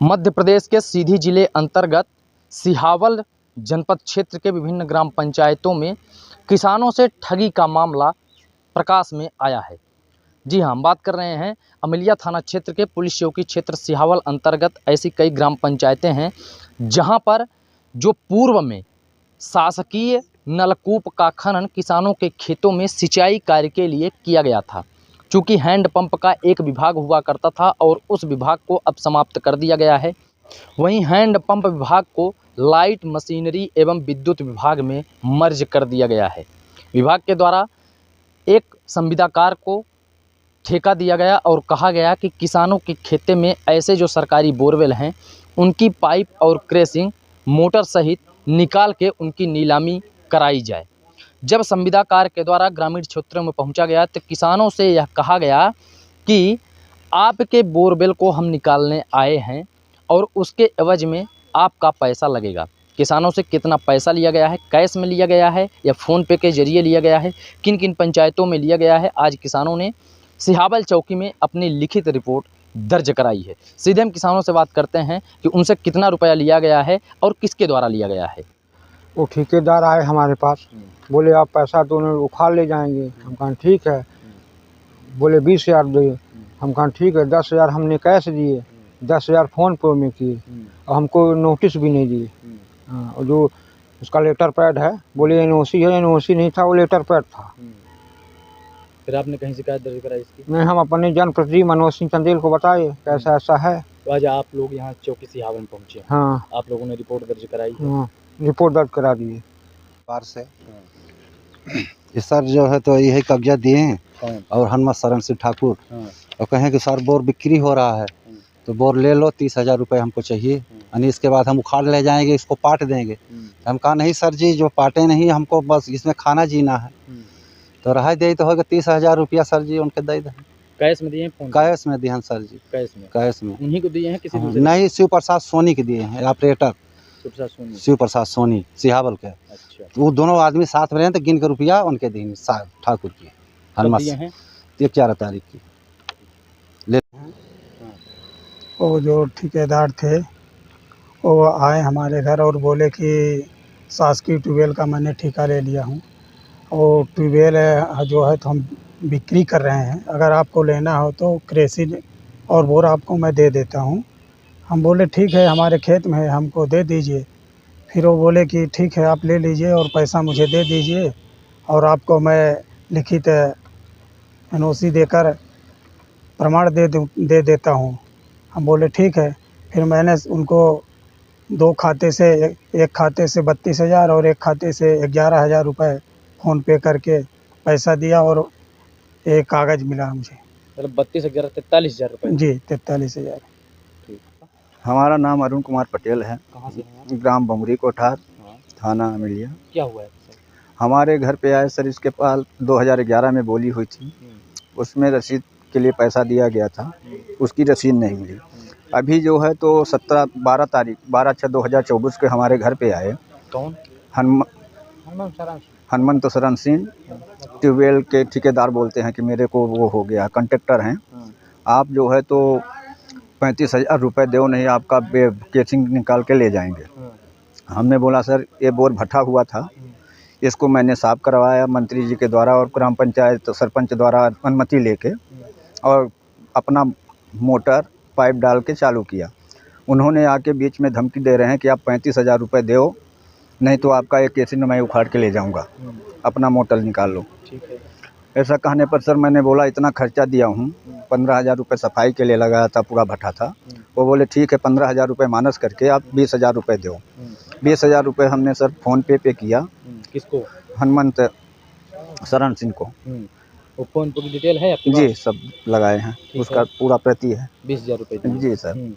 मध्य प्रदेश के सीधी जिले अंतर्गत सिहावल जनपद क्षेत्र के विभिन्न ग्राम पंचायतों में किसानों से ठगी का मामला प्रकाश में आया है। जी हाँ, हम बात कर रहे हैं अमलिया थाना क्षेत्र के पुलिस चौकी क्षेत्र सिहावल अंतर्गत ऐसी कई ग्राम पंचायतें हैं जहां पर जो पूर्व में शासकीय नलकूप का खनन किसानों के खेतों में सिंचाई कार्य के लिए किया गया था। चूँकि हैंडपंप का एक विभाग हुआ करता था और उस विभाग को अब समाप्त कर दिया गया है। वहीं हैंडपंप विभाग को लाइट मशीनरी एवं विद्युत विभाग में मर्ज कर दिया गया है। विभाग के द्वारा एक संविदाकार को ठेका दिया गया और कहा गया कि किसानों के खेते में ऐसे जो सरकारी बोरवेल हैं उनकी पाइप और क्रेसिंग मोटर सहित निकाल के उनकी नीलामी कराई जाए। जब संविदाकार के द्वारा ग्रामीण क्षेत्रों में पहुंचा गया तो किसानों से यह कहा गया कि आपके बोरवेल को हम निकालने आए हैं और उसके एवज में आपका पैसा लगेगा। किसानों से कितना पैसा लिया गया है, कैश में लिया गया है या फ़ोन पे के जरिए लिया गया है, किन किन पंचायतों में लिया गया है, आज किसानों ने सिहावल चौकी में अपनी लिखित रिपोर्ट दर्ज कराई है। सीधे हम किसानों से बात करते हैं कि उनसे कितना रुपया लिया गया है और किसके द्वारा लिया गया है। वो ठेकेदार आए हमारे पास, बोले आप पैसा दोनों उखाड़ ले जाएंगे। हम कहा ठीक है। बोले 20,000 दे। हम कहा ठीक है। 10,000 हमने कैश दिए, 10,000 फ़ोन पे में किए और हमको नोटिस भी नहीं दिए। हाँ, और जो उसका लेटर पैड है, बोले एनओसी है, एनओसी नहीं था, वो लेटर पैड था। फिर आपने कहीं शिकायत दर्ज कराई इसकी? नहीं, हम अपने जनप्रतिनिधि मनोज सिंह चंदेल को बताए कैसा ऐसा है। तो आज आप लोग यहाँ चौकी सिहावल में पहुँचे? हाँ, आप लोगों ने रिपोर्ट दर्ज कराई? हाँ, रिपोर्ट दर्ज करा दिए। पार से इस सर जो है तो यही कब्जा दिए हैं और हनुमत शरण सिंह ठाकुर और कहें कि सर बोर बिक्री हो रहा है तो बोर ले लो, 30,000 रुपये हमको चाहिए यानी इसके बाद हम उखाड़ ले जाएंगे, इसको पाट देंगे। हम कहा नहीं सर जी, जो पाटे नहीं, हमको बस इसमें खाना जीना है। तो रहा दे तो होगा 30,000 रुपया सर जी उनके दे दें। कैश में दिए हैं? कैश में दिए हैं सर जी। कैश में उन्हीं को दिए हैं किसी दूसरे? नहीं, शिव प्रसाद सोनी के दिए हैं, ऑपरेटर शिव प्रसाद सोनी सिहावल के। अच्छा, वो दोनों आदमी साथ में रहे तो गिन के रुपया उनके दिन ठाकुर की हनुमत 11 तारीख की ले। वो जो ठेकेदार थे वो आए हमारे घर और बोले कि शासकीय ट्यूबवेल का मैंने ठेका ले लिया हूँ और ट्यूबवेल जो है तो हम बिक्री कर रहे हैं, अगर आपको लेना हो तो क्रेसिन और बोर आपको मैं दे देता हूँ। हम बोले ठीक है, हमारे खेत में है, हमको दे दीजिए। फिर वो बोले कि ठीक है, आप ले लीजिए और पैसा मुझे दे दीजिए और आपको मैं लिखित एनओसी देकर प्रमाण दे देता हूँ। हम बोले ठीक है। फिर मैंने उनको 2 खाते से, एक खाते से 32,000 और एक खाते से 11,000 रुपये फ़ोन पे करके पैसा दिया और एक कागज़ मिला मुझे। मतलब 32,000 43,000 रुपये? जी, 43,000। हमारा नाम अरुण कुमार पटेल है। कहाँ से हैं? ग्राम बमुरी कोठार, थाना अमलिया। क्या हुआ है सर? हमारे घर पे आए सर, इसके पास 2011 में बोली हुई थी, उसमें रसीद के लिए पैसा दिया गया था, उसकी रसीद नहीं मिली। अभी जो है तो 12/6/2024 के हमारे घर पे आए। कौन? हनुमत शरण सिंह, ट्यूबवेल के ठेकेदार बोलते हैं कि मेरे को वो हो गया, कॉन्ट्रैक्टर हैं, आप जो है तो 35,000 रुपये दो, नहीं आपका केसिंग निकाल के ले जाएंगे। हमने बोला सर ये बोर भटा हुआ था, इसको मैंने साफ करवाया मंत्री जी के द्वारा और ग्राम पंचायत सरपंच द्वारा अनुमति लेके और अपना मोटर पाइप डाल के चालू किया। उन्होंने आके बीच में धमकी दे रहे हैं कि आप 35,000 रुपये दो, नहीं तो आपका एक केसिंग मैं उखाड़ के ले जाऊंगा, अपना मोटर निकाल लो। ठीक है। ऐसा कहने पर सर मैंने बोला इतना खर्चा दिया हूँ, 15,000 रुपये सफाई के लिए लगाया था, पूरा भट्टा था। वो बोले ठीक है, 15,000 रुपये माइनस करके आप 20,000 रुपये दो। 20,000 रुपये हमने सर फ़ोन पे किया। किसको? हनुमत शरण सिंह को। वो फ़ोन पे की डिटेल है आपके पास? जी, सब लगाए हैं, उसका पूरा प्रति है। 20,000 रुपये? जी सर।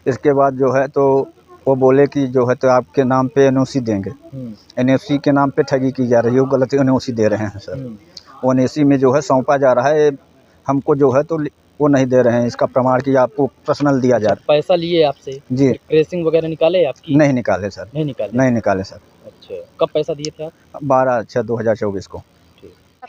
इसके बाद जो है तो वो बोले कि जो है तो आपके नाम पे एनओसी देंगे। एनओसी के नाम पे ठगी की जा रही है, वो गलत एनओसी दे रहे हैं सर। वो एनओसी में जो है सौंपा जा रहा है, हमको जो है तो वो नहीं दे रहे हैं, इसका प्रमाण कि आपको पर्सनल दिया जा रहा है। पैसा लिए आपसे? जी। क्रेसिंग वगैरह निकाले आपकी? नहीं निकाले सर। नहीं निकाले सर। अच्छा, कब पैसा दिए थे आप? 12/6/2024 को।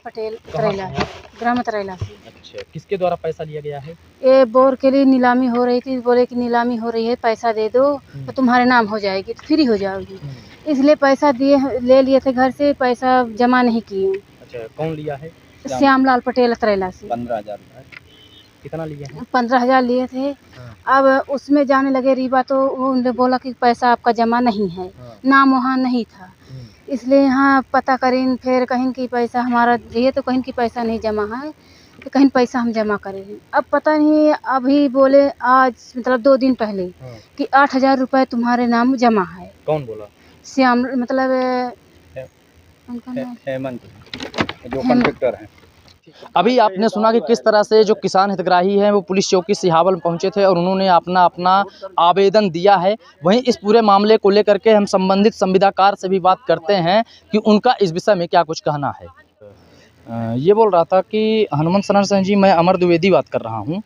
पटेल कहाँ तरेला, से हैं? ग्राम तरेला से। अच्छा, किसके द्वारा पैसा लिया गया है? ये बोर के लिए नीलामी हो रही थी, बोले कि नीलामी हो रही है, पैसा दे दो तो तुम्हारे नाम हो जाएगी, तो फ्री हो जाओगी। इसलिए पैसा ले लिए थे घर से, पैसा जमा नहीं किए। अच्छा, कौन लिया है? श्यामलाल पटेल तरेला से 15,000 कितना लिए हैं? 15,000 लिए थे। अब उसमें जाने लगे रीबा, तो उन्होंने बोला कि पैसा आपका जमा नहीं है, नाम वहाँ नहीं था। इसलिए यहाँ पता करें, फिर कहीं कि पैसा हमारा दिए, तो कहीं कि पैसा नहीं जमा है, तो कहीं पैसा हम जमा करें। अब पता नहीं, अभी बोले आज मतलब 2 दिन पहले कि 8,000 रुपये तुम्हारे नाम जमा है। कौन बोला? श्याम मतलब उनका नाम हेमंत जो कंडक्टर हैं। अभी आपने सुना कि किस तरह से जो किसान हितग्राही हैं वो पुलिस चौकी सिहावल में पहुंचे थे और उन्होंने अपना आवेदन दिया है। वहीं इस पूरे मामले को लेकर के हम संबंधित संविदाकार से भी बात करते हैं कि उनका इस विषय में क्या कुछ कहना है। ये बोल रहा था कि हनुमंत सनर सिंह जी, मैं अमर द्विवेदी बात कर रहा हूँ।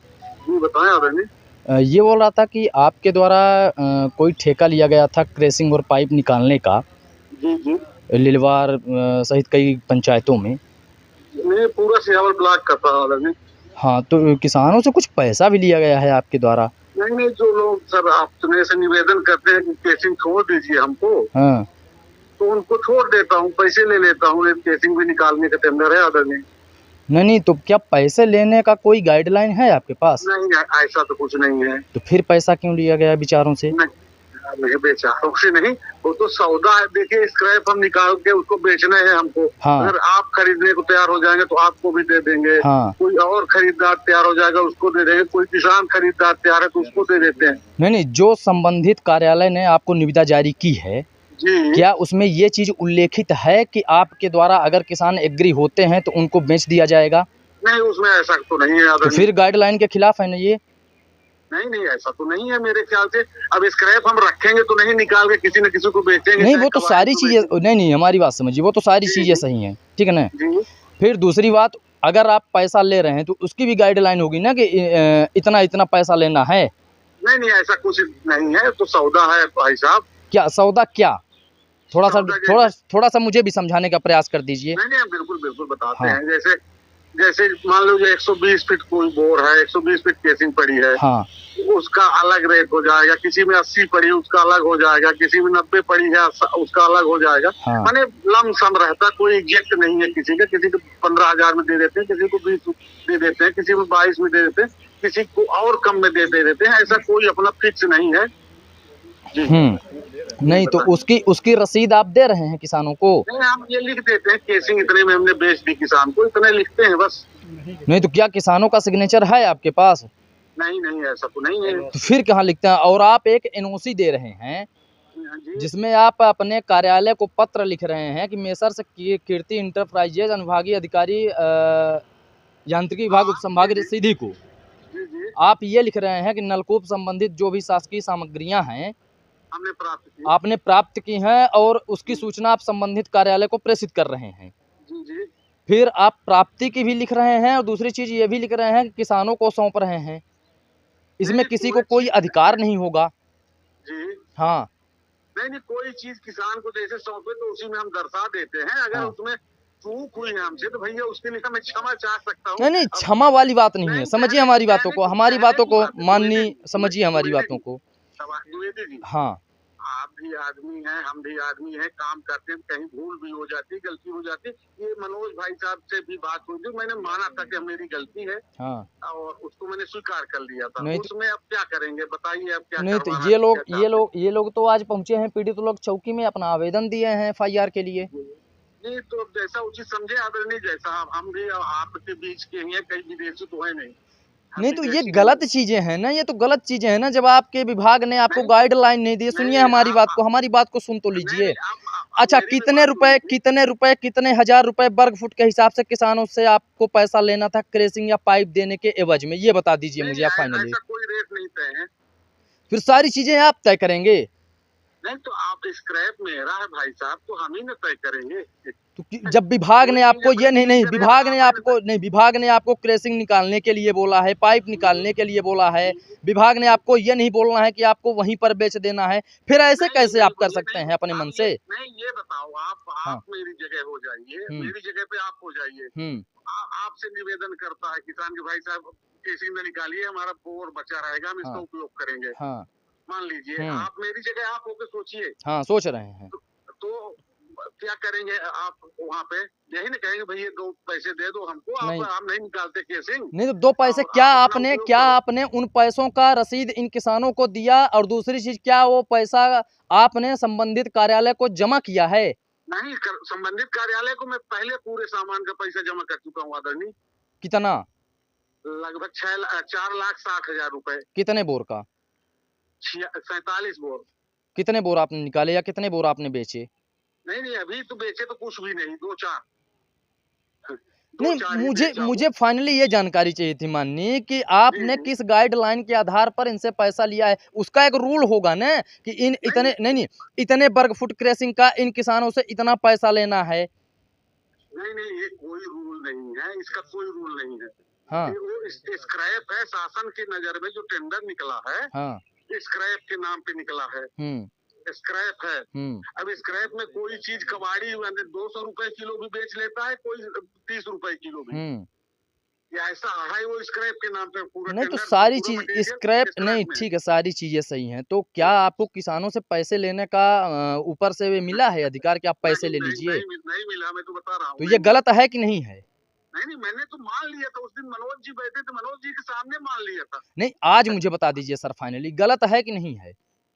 ये बोल रहा था कि आपके द्वारा कोई ठेका लिया गया था क्रेसिंग और पाइप निकालने का लिलवार सहित कई पंचायतों में। नहीं, पूरा सिहावल ब्लॉक का था। हाँ, तो किसानों से कुछ पैसा भी लिया गया है आपके द्वारा? नहीं, जो लोग सर आपने से निवेदन करते हैं कि केसिंग छोड़ दीजिए हमको, हाँ, तो उनको छोड़ देता हूँ, पैसे ले लेता हूँ, केसिंग भी निकालने का टेंडर है आदरणीय। नहीं, तो क्या पैसे लेने का कोई गाइडलाइन है आपके पास? नहीं, ऐसा तो कुछ नहीं है। तो फिर पैसा क्यों लिया गया विचारों से? नहीं, बेचारों से नहीं, वो तो सौदा है। देखिए, स्क्रैप हम निकाल के उसको बेचना है हमको। हाँ। अगर आप खरीदने को तैयार हो जाएंगे तो आपको भी दे देंगे। हाँ। कोई और खरीदार तैयार हो जाएगा उसको दे देंगे, कोई किसान खरीदार तैयार है तो उसको दे देते हैं। नहीं, जो संबंधित कार्यालय ने आपको निविदा जारी की है, जी, क्या उसमें ये चीज उल्लेखित है कि आपके द्वारा अगर किसान एग्री होते हैं तो उनको बेच दिया जाएगा? नहीं, उसमें ऐसा तो नहीं है। तो फिर गाइडलाइन के खिलाफ है ना ये? नहीं, ऐसा तो नहीं है मेरे ख्याल से। अब स्क्रैप हम रखेंगे तो नहीं, निकाल के किसी न किसी को बेचेंगे। नहीं, वो तो सारी चीजें, नहीं, हमारी बात समझिए, वो तो सारी चीजें सही हैं, ठीक है ना। फिर दूसरी बात, अगर आप पैसा ले रहे हैं तो उसकी भी गाइडलाइन होगी ना कि इतना इतना पैसा लेना है। नहीं, ऐसा कुछ नहीं है, तो सौदा है भाई साहब। क्या सौदा? क्या थोड़ा सा मुझे भी समझाने का प्रयास कर दीजिए। नहीं, बिल्कुल बताते हैं। जैसे मान लो 120 फीट कोई बोर है, 120 फीट केसिंग पड़ी है। हाँ। उसका अलग रेट हो जाएगा। किसी में 80 पड़ी उसका अलग हो जाएगा, किसी में 90 पड़ी है उसका अलग हो जाएगा। हाँ। माने लमसम रहता, कोई एग्जैक्ट नहीं है। किसी को 15,000 में दे देते हैं, किसी को 20 दे देते हैं, किसी को 22 में दे देते हैं, किसी को और कम में दे देते हैं। ऐसा कोई अपना फिक्स नहीं है जी। नहीं, तो उसकी रसीद आप दे रहे हैं किसानों को? नहीं, हम ये लिख देते हैं केसिंग इतने में हमने बेच दी किसान को, इतने लिखते हैं बस। नहीं, तो क्या किसानों का सिग्नेचर है आपके पास? नहीं, ऐसा तो नहीं है। तो फिर कहाँ लिखते हैं? और आप एक एनओसी दे रहे हैं जिसमें आप अपने कार्यालय को पत्र लिख रहे हैं कि मेसर्स कीर्ति इंटरप्राइजेज अनुभागीय अधिकारी यांत्रिकी विभाग उपसंभागीय सीधी को आप ये लिख रहे हैं कि नलकूप संबंधित जो भी शासकीय सामग्रियां हैं आपने प्राप्त की हैं और उसकी सूचना आप संबंधित कार्यालय को प्रेषित कर रहे हैं। फिर आप प्राप्ति की भी लिख रहे हैं और दूसरी चीज ये भी लिख रहे हैं कि किसानों को सौंप रहे हैं। इसमें किसी को कोई अधिकार नहीं होगा जी। हाँ, नहीं, कोई चीज किसान को जैसे सौंपे तो उसी में हम दर्शा देते हैं। अगर उसमें चूक हुई है हमसे तो भैया उसके लिए मैं क्षमा चाह सकता हूँ। नहीं, क्षमा वाली बात नहीं है। समझिए हमारी बातों को, माननीय समझिए हमारी बातों को। हाँ, आप भी आदमी हैं, हम भी आदमी हैं, काम करते हैं, कहीं भूल भी हो जाती, गलती हो जाती। ये मनोज भाई साहब से भी बात हुई थी, मैंने माना था कि मेरी गलती है। हाँ। और उसको मैंने स्वीकार कर लिया था। नहीं, उसमें अब क्या करेंगे बताइए? अब क्या? नहीं, तो ये लोग तो आज पहुंचे हैं, पीड़ित लोग चौकी में अपना आवेदन दिए हैं FIR के लिए। नहीं, तो जैसा उचित समझे आदरणीय, जैसा हम भी आपके बीच के हैं, कई विदेशी तो है नहीं। तो ये गलत चीजें हैं ना, ये तो गलत चीजें हैं ना। जब आपके विभाग ने आपको गाइडलाइन नहीं दी, सुनिए हमारी बात को सुन तो लीजिए। अच्छा, कितने कितने हजार रुपए वर्ग फुट के हिसाब से किसानों से आपको पैसा लेना था क्रेसिंग या पाइप देने के एवज में, ये बता दीजिए मुझे आप फाइनली। कोई रेट नहीं तय है। फिर सारी चीजें आप तय करेंगे? नहीं, तो आप स्क्रैप मेरा है भाई साहब, तो हम ही न तय करेंगे। तो जब विभाग ने आपको ये नहीं विभाग ने आपको क्रेसिंग निकालने के लिए बोला है, पाइप निकालने के लिए बोला है, विभाग ने आपको ये नहीं बोलना है कि आपको वहीं पर बेच देना है, फिर ऐसे कैसे आप कर सकते हैं अपने मन से? नहीं, ये बताओ, आप मेरी जगह हो जाइए, मेरी जगह पे आप हो जाइए। आपसे निवेदन करता है किसान के, भाई साहब केसिंग में निकालिए, हमारा बोर बचा रहेगा, हम इसका उपयोग करेंगे। मान लीजिए आप मेरी जगह आप होकर सोचिए। हाँ, सोच रहे हैं। तो क्या करेंगे आप वहाँ पे? यही नहीं कहेंगे भाई ये 2 पैसे दे दो हमको, आप नहीं निकालते केसिंग। नहीं तो 2 पैसे क्या आपने उन पैसों का रसीद इन किसानों को दिया? और दूसरी चीज, क्या वो पैसा आपने संबंधित कार्यालय को जमा किया है? नहीं, संबंधित कार्यालय को मैं पहले पूरे सामान का पैसा जमा कर चुका हूँ आदरणीय। कितना? लगभग 4,60,000 रुपए। कितने बोर का? 47 बोर। कितने बोर आपने निकाले या कितने बोर आपने बेचे? नहीं, अभी तो बेचे तो कुछ भी नहीं, 2-4। नहीं, मुझे फाइनली ये जानकारी चाहिए थी माननीय कि आपने किस गाइडलाइन के आधार पर इनसे पैसा लिया है। उसका एक रूल होगा ना कि इतने वर्ग फुट क्रेसिंग का इन किसानों से इतना पैसा लेना है। नहीं, ये कोई रूल नहीं है, इसका कोई रूल नहीं है। हाँ, वो स्क्रैप है, शासन की नजर में जो टेंडर निकला है, हाँ, स्क्रैप के नाम पे निकला है। स्क्रैप है। अब स्क्रैप में कोई चीज कबाड़ी 200 रुपए किलो भी बेच लेता है, कोई 30 रुपए किलो भी। या ऐसा है, वो स्क्रैप के नाम पे पूरा नहीं, तो सारी चीज स्क्रैप नहीं, ठीक है, सारी चीजें सही हैं। तो क्या आपको किसानों से पैसे लेने का ऊपर से मिला है अधिकार कि आप पैसे ले लीजिए? नहीं मिला, मैं तो बता रहा हूँ। तो ये गलत है कि नहीं है? नहीं, मैंने तो मान लिया था, उस दिन मनोज जी बैठे थे, मनोज जी के सामने मान लिया था। नहीं, आज मुझे बता दीजिए सर फाइनली गलत है कि नहीं है?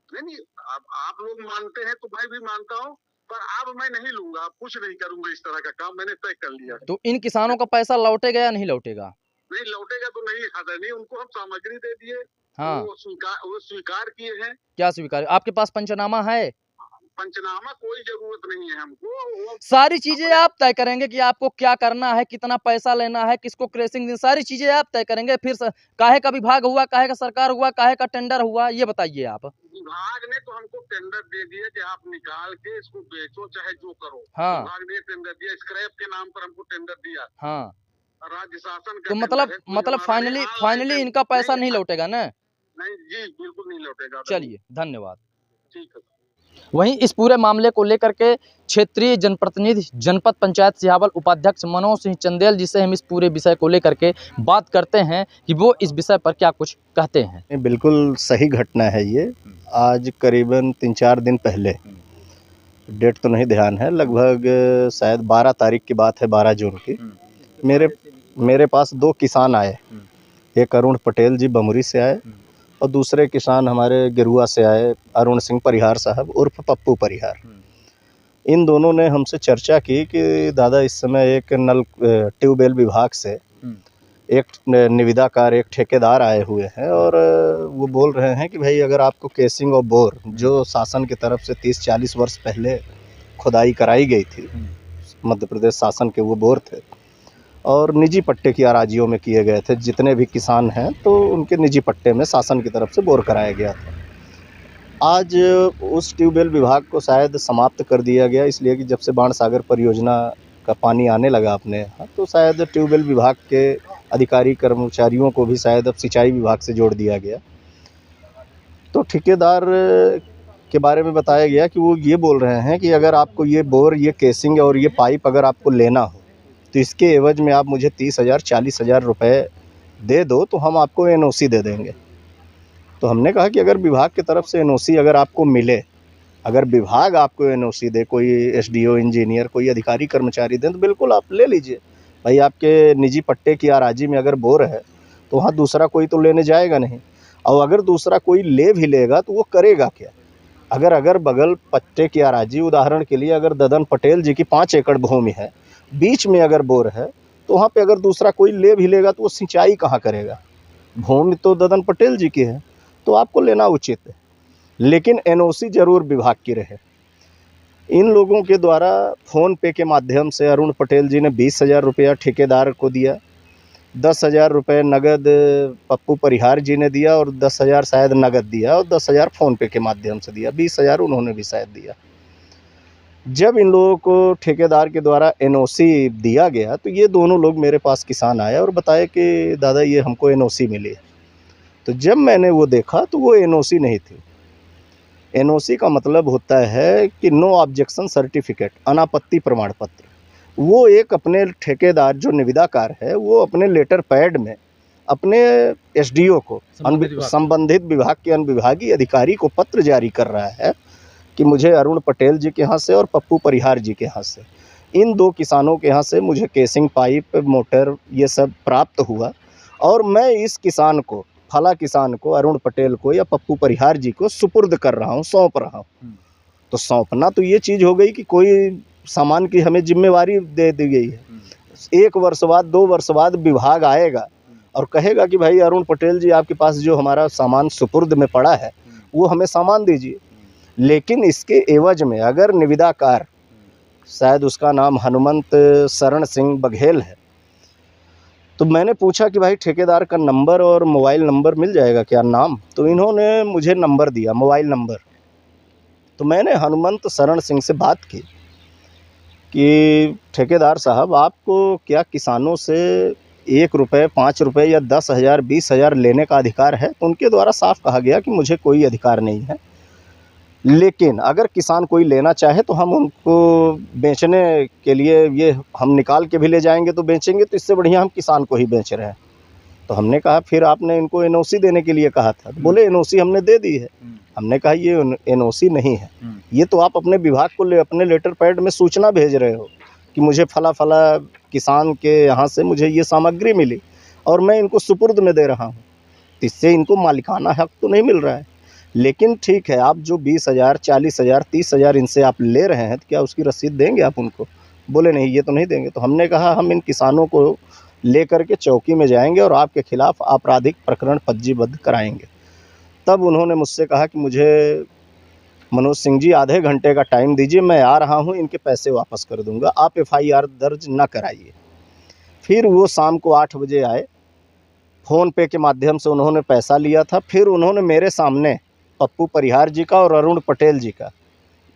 नहीं, अब आप लोग मानते हैं तो मैं भी मानता हूँ, पर अब मैं नहीं लूंगा, अब कुछ नहीं करूंगा इस तरह का काम, मैंने तय कर लिया। तो इन किसानों का पैसा लौटेगा या नहीं लौटेगा? नहीं लौटेगा तो नहीं, आदरणीय, उनको हम सामग्री दे दिए। हाँ, वो स्वीकार किए हैं। क्या स्वीकार? आपके पास पंचनामा है? पंचनामा कोई जरूरत नहीं है हमको। सारी चीजें आप तय करेंगे कि आपको क्या करना है, कितना पैसा लेना है, किसको क्रेसिंग देना, सारी चीजें आप तय करेंगे। फिर काहे का विभाग हुआ, काहे का सरकार हुआ, काहे का टेंडर हुआ, ये बताइए आप। विभाग ने तो हमको टेंडर दे दिया कि आप निकाल के इसको बेचो, चाहे जो करो। हाँ, विभाग ने टेंडर दिया, स्क्रैप के नाम पर हमको टेंडर दिया। हाँ, राज्य शासन का। तो मतलब फाइनली इनका पैसा नहीं लौटेगा ना? नहीं जी, बिल्कुल नहीं लौटेगा। चलिए, धन्यवाद। ठीक है। वहीं इस पूरे मामले को लेकर के क्षेत्रीय जनप्रतिनिधि जनपद पंचायत सिहावल उपाध्यक्ष मनोज सिंह चंदेल जी से हम इस पूरे विषय को लेकर के बात करते हैं कि वो इस विषय पर क्या कुछ कहते हैं। बिल्कुल सही घटना है ये। आज करीबन 3-4 दिन पहले, डेट तो नहीं ध्यान है, लगभग शायद 12 तारीख की बात है, 12 जून की, मेरे पास 2 किसान आए। एक अरुण पटेल जी बमुरी से आए और दूसरे किसान हमारे गिरुआ से आए, अरुण सिंह परिहार साहब उर्फ पप्पू परिहार। इन दोनों ने हमसे चर्चा की कि दादा इस समय एक ट्यूबवेल विभाग से एक निविदाकार, एक ठेकेदार आए हुए हैं और वो बोल रहे हैं कि भाई अगर आपको केसिंग और बोर जो शासन की तरफ से 30-40 वर्ष पहले खुदाई कराई गई थी, मध्य प्रदेश शासन के वो बोर थे और निजी पट्टे की अराजियों में किए गए थे, जितने भी किसान हैं तो उनके निजी पट्टे में शासन की तरफ से बोर कराया गया था। आज उस ट्यूबवेल विभाग को शायद समाप्त कर दिया गया, इसलिए कि जब से बाण सागर परियोजना का पानी आने लगा अपने यहाँ, तो शायद ट्यूबवेल विभाग के अधिकारी कर्मचारियों को भी शायद अब सिंचाई विभाग से जोड़ दिया गया। तो ठेकेदार के बारे में बताया गया कि वो ये बोल रहे हैं कि अगर आपको ये बोर, ये केसिंग और ये पाइप अगर आपको लेना हो तो इसके एवज में आप मुझे 30,000-40,000 रुपये दे दो तो हम आपको एनओसी दे देंगे। तो हमने कहा कि अगर विभाग की तरफ से एनओसी अगर आपको मिले, अगर विभाग आपको एनओसी दे, कोई एसडीओ, इंजीनियर, कोई अधिकारी कर्मचारी दें, तो बिल्कुल आप ले लीजिए। भाई आपके निजी पट्टे की अराजी में अगर बोर है तो वहाँ दूसरा कोई तो लेने जाएगा नहीं, और अगर दूसरा कोई ले भी लेगा तो वो करेगा क्या? अगर बगल पट्टे की अराजी, उदाहरण के लिए अगर ददन पटेल जी की 5 एकड़ भूमि है, बीच में अगर बोर है, तो वहाँ पे अगर दूसरा कोई ले भी लेगा तो वो सिंचाई कहाँ करेगा? भूमि तो ददन पटेल जी की है, तो आपको लेना उचित है, लेकिन एनओसी जरूर विभाग की रहे। इन लोगों के द्वारा फ़ोन पे के माध्यम से अरुण पटेल जी ने 20,000 रुपया ठेकेदार को दिया, 10,000 रुपये नगद पप्पू परिहार जी ने दिया और 10,000 शायद नगद दिया और 10,000 फ़ोन पे के माध्यम से दिया, 20,000 उन्होंने भी शायद दिया। जब इन लोगों को ठेकेदार के द्वारा एनओसी दिया गया तो ये दोनों लोग मेरे पास किसान आए और बताए कि दादा ये हमको एनओसी मिली है। तो जब मैंने वो देखा तो वो एनओसी नहीं थी। एनओसी का मतलब होता है कि नो ऑब्जेक्शन सर्टिफिकेट, अनापत्ति प्रमाण पत्र। वो एक अपने ठेकेदार जो निविदाकार है वो अपने लेटर पैड में अपने एसडीओ को, संबंधित विभाग के अनुविभागीय अधिकारी को पत्र जारी कर रहा है कि मुझे अरुण पटेल जी के यहाँ से और पप्पू परिहार जी के यहाँ से, इन दो किसानों के यहाँ से मुझे केसिंग पाइप, मोटर ये सब प्राप्त हुआ और मैं इस किसान को, फला किसान को, अरुण पटेल को या पप्पू परिहार जी को सुपुर्द कर रहा हूँ, सौंप रहा हूँ। तो सौंपना तो ये चीज़ हो गई कि कोई सामान की हमें जिम्मेवारी दे दी गई है। 1 वर्ष बाद, 2 वर्ष बाद विभाग आएगा और कहेगा कि भाई अरुण पटेल जी आपके पास जो हमारा सामान सुपुर्द में पड़ा है वो हमें सामान दीजिए। लेकिन इसके एवज में अगर निविदाकार, शायद उसका नाम हनुमंत शरण सिंह बघेल है, तो मैंने पूछा कि भाई ठेकेदार का नंबर और मोबाइल नंबर मिल जाएगा क्या, नाम? तो इन्होंने मुझे नंबर दिया, मोबाइल नंबर। तो मैंने हनुमंत शरण सिंह से बात की कि ठेकेदार साहब आपको क्या किसानों से 1 रुपये, 5 रुपये या 10,000, 20,000 लेने का अधिकार है? तो उनके द्वारा साफ कहा गया कि मुझे कोई अधिकार नहीं है, लेकिन अगर किसान कोई लेना चाहे तो हम उनको बेचने के लिए ये हम निकाल के भी ले जाएंगे तो बेचेंगे, तो इससे बढ़िया हम किसान को ही बेच रहे हैं। तो हमने कहा फिर आपने इनको एनओसी देने के लिए कहा था। तो बोले एनओसी हमने दे दी है। हमने कहा ये एनओसी नहीं है, ये तो आप अपने विभाग को अपने लेटर पैड में सूचना भेज रहे हो कि मुझे फला फला किसान के यहाँ से मुझे ये सामग्री मिली और मैं इनको सुपुर्द में दे रहा हूँ, तो इससे इनको मालिकाना हक तो नहीं मिल रहा है। लेकिन ठीक है, आप जो 20,000, 40,000, 30,000 इनसे आप ले रहे हैं तो क्या उसकी रसीद देंगे आप उनको? बोले नहीं, ये तो नहीं देंगे। तो हमने कहा हम इन किसानों को लेकर के चौकी में जाएंगे और आपके खिलाफ आपराधिक प्रकरण पंजीबद्ध कराएंगे। तब उन्होंने मुझसे कहा कि मुझे मनोज सिंह जी आधे घंटे का टाइम दीजिए, मैं आ रहा हूँ, इनके पैसे वापस कर दूंगा, आप एफआईआर दर्ज न कराइए। फिर वो शाम को 8 बजे आए, फ़ोन पे के माध्यम से उन्होंने पैसा लिया था। फिर उन्होंने मेरे सामने पप्पू परिहार जी का और अरुण पटेल जी का,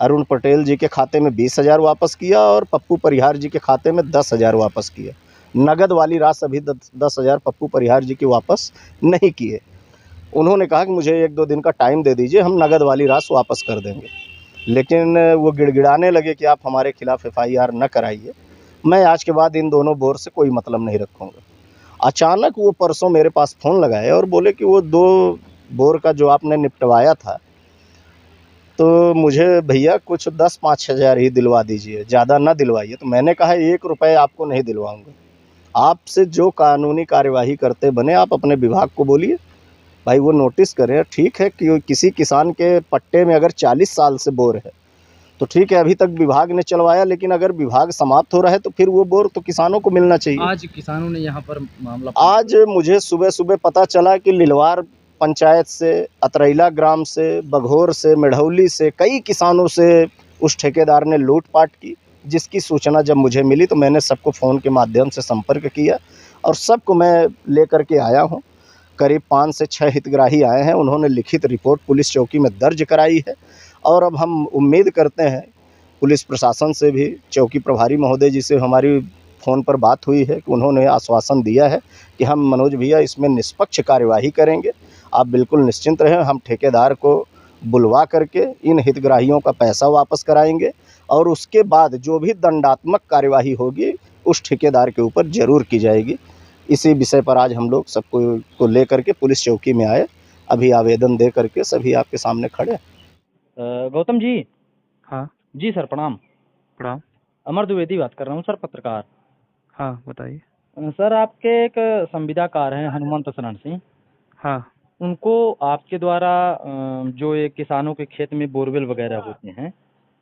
अरुण पटेल जी के खाते में 20,000 वापस किया और पप्पू परिहार जी के खाते में 10,000 वापस किया। नगद वाली राशि अभी 10,000 पप्पू परिहार जी की वापस नहीं किए। उन्होंने कहा कि मुझे 1-2 दिन का टाइम दे दीजिए, हम नगद वाली राशि वापस कर देंगे। लेकिन वो गिड़गिड़ाने लगे कि आप हमारे खिलाफ एफआईआर न कराइए, मैं आज के बाद इन दोनों बोर से कोई मतलब नहीं रखूँगा। अचानक वो परसों मेरे पास फ़ोन लगाए और बोले कि वो 2 बोर का जो आपने निपटवाया था, तो मुझे भैया कुछ 10-5 हज़ार ही दिलवा दीजिए, ज़्यादा ना दिलवाइए। तो मैंने कहा 1 रुपये आपको नहीं दिलवाऊंगा, आपसे जो कानूनी कार्यवाही करते बने आप अपने विभाग को बोलिए, भाई वो नोटिस करें। ठीक है कि किसी किसान के पट्टे में अगर 40 साल से बोर है तो ठीक है, अभी तक विभाग ने चलवाया, लेकिन अगर विभाग समाप्त हो रहा है तो फिर वो बोर तो किसानों को मिलना चाहिए। आज किसानों ने यहाँ पर मामला, आज मुझे सुबह पता चला कि लिलवार पंचायत से, अतरैला ग्राम से, बघोर से, मेढ़ौली से कई किसानों से उस ठेकेदार ने लूटपाट की, जिसकी सूचना जब मुझे मिली तो मैंने सबको फ़ोन के माध्यम से संपर्क किया और सबको मैं लेकर के आया हूँ। करीब 5 से 6 हितग्राही आए हैं, उन्होंने लिखित रिपोर्ट पुलिस चौकी में दर्ज कराई है और अब हम उम्मीद करते हैं पुलिस प्रशासन से भी, चौकी प्रभारी महोदय जी से हमारी फ़ोन पर बात हुई है कि उन्होंने आश्वासन दिया है कि हम मनोज भैया इसमें निष्पक्ष कार्यवाही करेंगे, आप बिल्कुल निश्चिंत रहें। हम ठेकेदार को बुलवा करके इन हितग्राहियों का पैसा वापस कराएंगे और उसके बाद जो भी दंडात्मक कार्यवाही होगी उस ठेकेदार के ऊपर ज़रूर की जाएगी। इसी विषय पर आज हम लोग सबको को लेकर के पुलिस चौकी में आए, अभी आवेदन दे करके सभी आपके सामने खड़े। गौतम जी। हाँ जी सर, प्रणाम। प्रणाम। अमर द्विवेदी बात कर रहा हूँ सर, पत्रकार। हाँ बताइए। सर आपके एक संविदाकार हैं हनुमंत शरण सिंह, हाँ उनको आपके द्वारा जो ये किसानों के खेत में बोरवेल वगैरह होते हैं,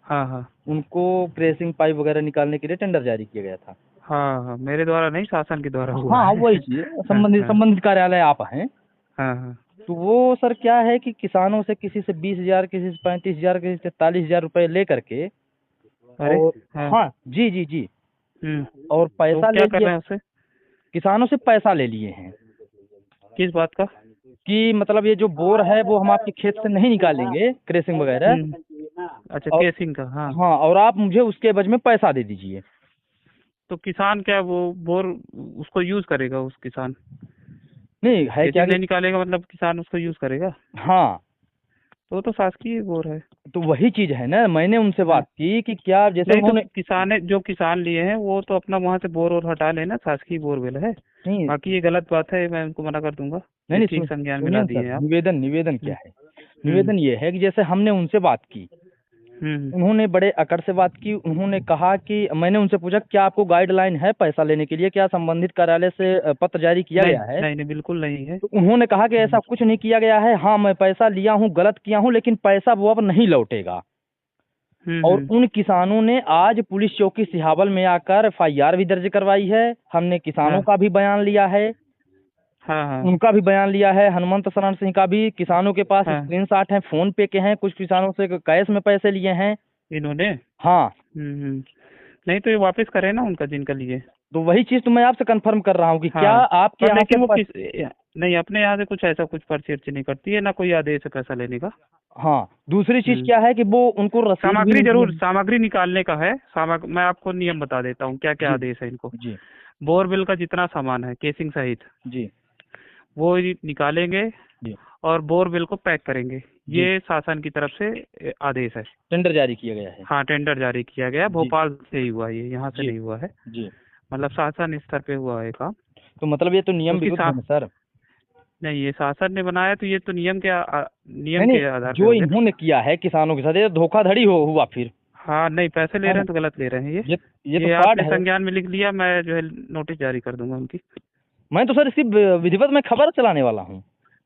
हाँ हाँ उनको क्रेसिंग पाइप वगैरह निकालने के लिए टेंडर जारी किया गया था। हाँ हाँ, मेरे द्वारा नहीं, शासन के द्वारा हुआ हाँ है। वही चीज, संबंधित कार्यालय आप हैं। हाँ हाँ तो वो सर क्या है कि किसानों से किसी से 20,000, किसी से 35,000, किसी से 43,000 रुपए ले करके, अरे और हाँ हाँ जी जी जी, और तो पैसा क्या ले कर रहे लिए, हैं उससे? किसानों से पैसा ले लिए हैं किस बात का? कि मतलब ये जो बोर है वो हम आपके खेत से नहीं निकालेंगे, क्रेसिंग वगैरह, अच्छा, और केसिंग का, हाँ। हाँ, और आप मुझे उसके एवज में पैसा दे दीजिए। तो किसान क्या वो बोर उसको यूज करेगा, उस किसान नहीं है क्या केसिंग नहीं कि निकालेगा, मतलब किसान उसको यूज करेगा? हाँ, तो वो तो शासकीय बोर है। तो वही चीज है ना, मैंने उनसे हाँ। बात की कि क्या जैसे नहीं तो उन्होंने जो किसान लिए हैं वो तो अपना वहां से बोर और हटा लेना, शासकीय बोरवेल है। नहीं बाकी ये गलत बात है, मैं उनको मना कर दूंगा। नहीं ये नहीं ठीक संज्ञान में सुनिए ला ना दिए सर, हैं आप। निवेदन क्या है, हम्म, निवेदन ये है कि जैसे हमने उनसे बात की, हम्म। उन्होंने बड़े अकड़ से बात की। उन्होंने कहा कि मैंने उनसे पूछा क्या आपको गाइडलाइन है पैसा लेने के लिए, क्या संबंधित कार्यालय से पत्र जारी किया नहीं गया है? नहीं नहीं, बिल्कुल नहीं है। तो उन्होंने कहा कि ऐसा कुछ नहीं किया गया है। हाँ, मैं पैसा लिया हूँ, गलत किया हूँ, लेकिन पैसा वो अब नहीं लौटेगा। और उन किसानों ने आज पुलिस चौकी सिहावल में आकर एफआईआर भी दर्ज करवाई है। हमने किसानों हाँ, का भी बयान लिया है, हाँ, हाँ, उनका भी बयान लिया है, हनुमंत शरण सिंह का भी। किसानों के पास हाँ। स्क्रीनशॉट हैं, फोन पे के हैं, कुछ किसानों से कैश में पैसे लिए हैं। इन्होंने हाँ, नहीं तो ये वापस करे ना उनका जिनका लिए। तो वही चीज तो मैं आपसे कंफर्म कर रहा हूँ कि क्या हाँ, आपके पर यहाँ लेकिन से वो नहीं, अपने यहाँ से कुछ ऐसा कुछ पर्ची अर्ची नहीं करती है, ना कोई आदेश है पैसा लेने का। हाँ, दूसरी चीज हम्म। क्या है कि वो उनको रसीद भी सामग्री नहीं जरूर, दी सामग्री निकालने का है। मैं आपको नियम बता देता हूँ क्या क्या जी आदेश है इनको। जी बोरवेल का जितना सामान है केसिंग सहित, जी वो ही निकालेंगे जी और बोरवेल को पैक करेंगे। जी ये शासन की तरफ से आदेश है। टेंडर जारी किया गया है। हाँ, टेंडर जारी किया गया, जी भोपाल से ही हुआ, ये यहाँ से जी नहीं हुआ है। जी, मतलब शासन स्तर पे हुआ है काम। तो मतलब ये तो तो नियम उसकी विरुद्ध है ना सर? नहीं, ये शासन ने बनाया तो ये तो नियम नहीं के नहीं, आधार पे जो हो गया ना। इन्होंने किया है किसानों के साथ, ये तो धोखाधड़ी हुआ फिर, हाँ, नहीं, पैसे ले है रहे ना? हैं तो गलत ले रहे हैं ये। ये तो ये फ्रॉड आपने है। संज्ञान में लिख लिया, मैं जो है नोटिस जारी कर दूंगा उनकी। मैं तो सर इसकी विधिवत में खबर चलाने वाला हूँ।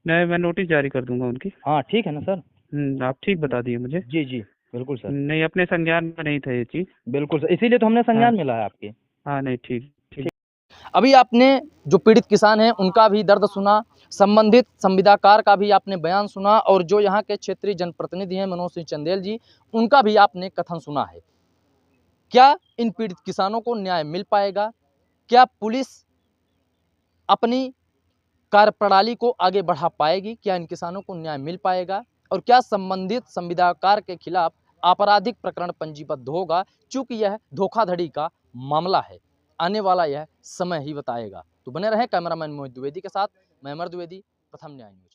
नहीं, मैं नोटिस जारी कर दूंगा उनकी। हाँ ठीक है ना सर? आप ठीक बता दिए मुझे। जी जी, बिल्कुल सर, नहीं, अपने संज्ञान में नहीं था ये चीज। बिल्कुल सर, इसीलिए तो हमने हाँ, संज्ञान मिला है आपके। हाँ, नहीं, ठीक ठीक। अभी आपने जो पीड़ित किसान हैं उनका भी दर्द सुना, संबंधित संविदाकार का भी आपने बयान सुना, और जो यहाँ के क्षेत्रीय जनप्रतिनिधि हैं मनोज सिंह चंदेल जी, उनका भी आपने कथन सुना है। क्या इन पीड़ित किसानों को न्याय मिल पाएगा? क्या पुलिस अपनी कार्यप्रणाली को आगे बढ़ा पाएगी? क्या इन किसानों को न्याय मिल पाएगा? और क्या संबंधित संविदाकार के खिलाफ आपराधिक प्रकरण पंजीबद्ध होगा? चूंकि यह धोखाधड़ी का मामला है, आने वाला यह समय ही बताएगा। तो बने रहें कैमरामैन मोहित द्विवेदी के साथ। मैं अमर द्विवेदी, प्रथम न्याय न्यूज।